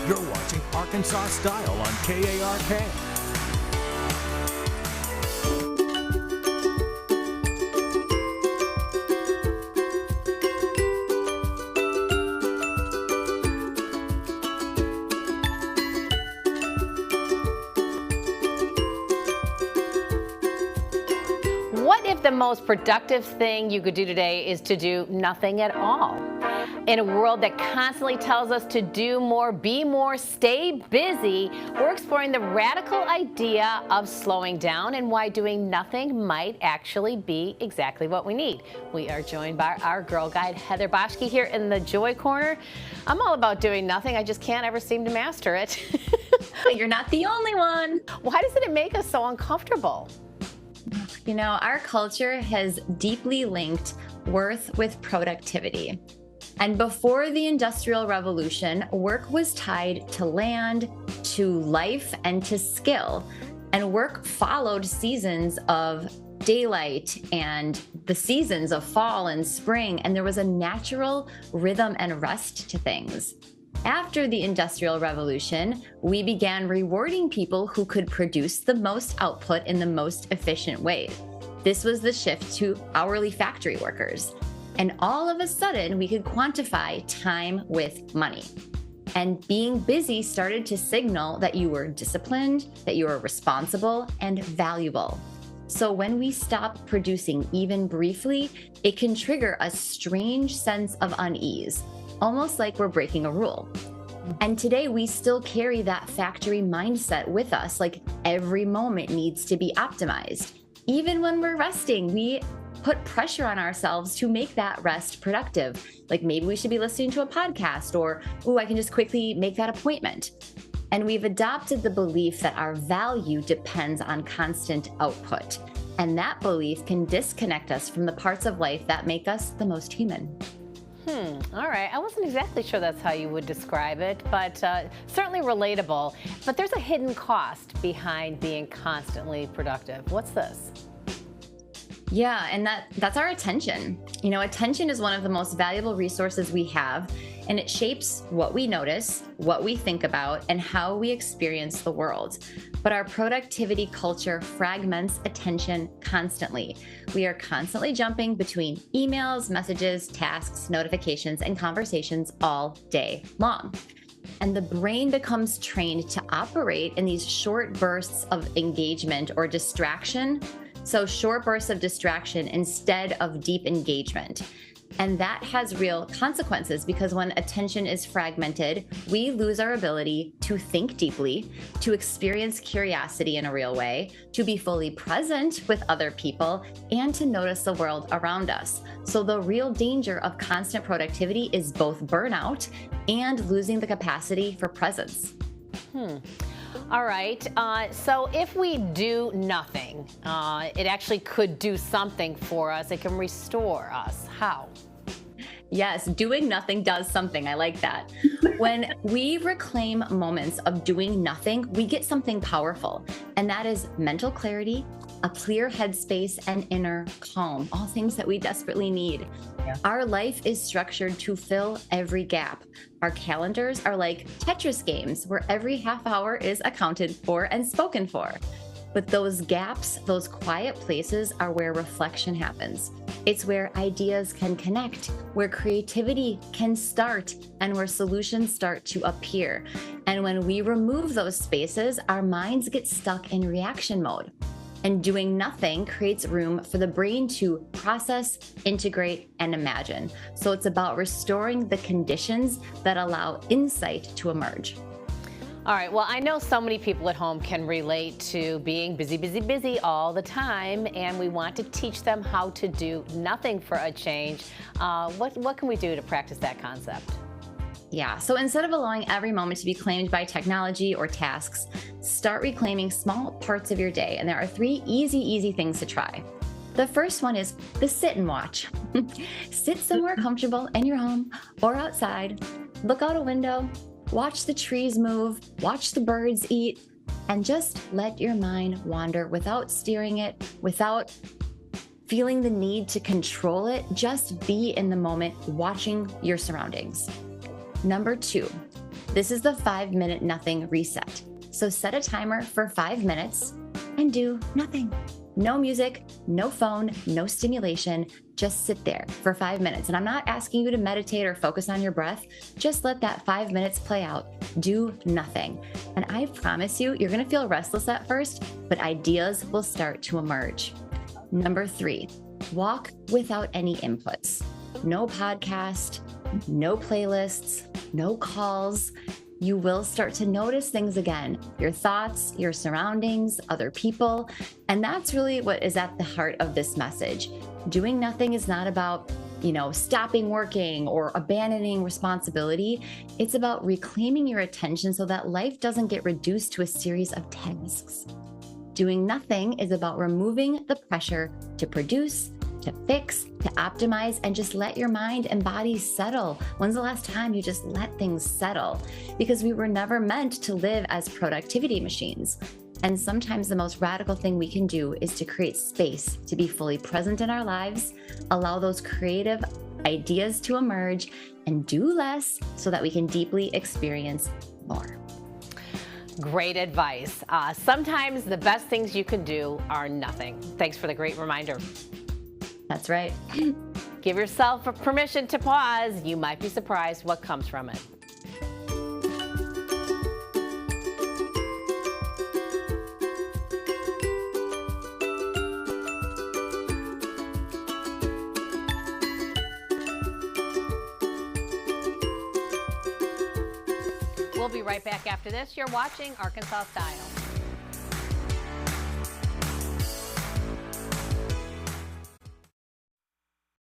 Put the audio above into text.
You're watching Arkansas Style on KARK. What if the most productive thing you could do today is to do nothing at all? In a world that constantly tells us to do more, be more, stay busy, we're exploring the radical idea of slowing down and why doing nothing might actually be exactly what we need. We are joined by our girl guide, Heather Boschke, here in the Joy Corner. I'm all about doing nothing. I just can't ever seem to master it. You're not the only one. Why doesn't it make us so uncomfortable? You know, our culture has deeply linked worth with productivity. And before the Industrial Revolution, work was tied to land, to life, and to skill. And work followed seasons of daylight and the seasons of fall and spring, and there was a natural rhythm and rest to things. After the Industrial Revolution, we began rewarding people who could produce the most output in the most efficient way. This was the shift to hourly factory workers. And all of a sudden, we could quantify time with money. And being busy started to signal that you were disciplined, that you were responsible, and valuable. So when we stop producing even briefly, it can trigger a strange sense of unease, almost like we're breaking a rule. And today we still carry that factory mindset with us, like every moment needs to be optimized. Even when we're resting, we put pressure on ourselves to make that rest productive. Like maybe we should be listening to a podcast, or, I can just quickly make that appointment. And we've adopted the belief that our value depends on constant output. And that belief can disconnect us from the parts of life that make us the most human. All right. I wasn't exactly sure that's how you would describe it, but certainly relatable. But there's a hidden cost behind being constantly productive. What's this? Yeah, and that's our attention. You know, attention is one of the most valuable resources we have, and it shapes what we notice, what we think about, and how we experience the world. But our productivity culture fragments attention constantly. We are constantly jumping between emails, messages, tasks, notifications, and conversations all day long. And the brain becomes trained to operate in these short bursts of engagement or distraction. So short bursts of distraction instead of deep engagement. And that has real consequences because when attention is fragmented, we lose our ability to think deeply, to experience curiosity in a real way, to be fully present with other people, and to notice the world around us. So the real danger of constant productivity is both burnout and losing the capacity for presence. All right. So if we do nothing, it actually could do something for us. It can restore us. How? Yes, doing nothing does something. I like that. When we reclaim moments of doing nothing, we get something powerful, and that is mental clarity, a clear headspace, and inner calm, all things that we desperately need. Yeah. Our life is structured to fill every gap. Our calendars are like Tetris games where every half hour is accounted for and spoken for. But those gaps, those quiet places are where reflection happens. It's where ideas can connect, where creativity can start, and where solutions start to appear. And when we remove those spaces, our minds get stuck in reaction mode. And doing nothing creates room for the brain to process, integrate, and imagine. So it's about restoring the conditions that allow insight to emerge. All right. Well, I know so many people at home can relate to being busy all the time, and we want to teach them how to do nothing for a change. What can we do to practice that concept? Yeah. So instead of allowing every moment to be claimed by technology or tasks, start reclaiming small parts of your day. And there are 3 easy things to try. The first one is the sit and watch. Sit somewhere comfortable in your home or outside, look out a window, watch the trees move, watch the birds eat, and just let your mind wander without steering it, without feeling the need to control it. Just be in the moment, watching your surroundings. Number 2, This is the 5-minute nothing reset. So set a timer for 5 minutes and do nothing. No music, no phone, no stimulation. Just sit there for 5 minutes. And I'm not asking you to meditate or focus on your breath. Just let that 5 minutes play out. Do nothing. And I promise you, you're going to feel restless at first, but ideas will start to emerge. Number 3, walk without any inputs. No podcast, no playlists, no calls. You will start to notice things again, your thoughts, your surroundings, other people. And that's really what is at the heart of this message. Doing nothing is not about, stopping working or abandoning responsibility. It's about reclaiming your attention so that life doesn't get reduced to a series of tasks. Doing nothing is about removing the pressure to produce, to fix, to optimize, and just let your mind and body settle. When's the last time you just let things settle? Because we were never meant to live as productivity machines. And sometimes the most radical thing we can do is to create space to be fully present in our lives, allow those creative ideas to emerge, and do less so that we can deeply experience more. Great advice. Sometimes the best things you can do are nothing. Thanks for the great reminder. That's right. Give yourself a permission to pause. You might be surprised what comes from it. We'll be right back after this. You're watching Arkansas Style.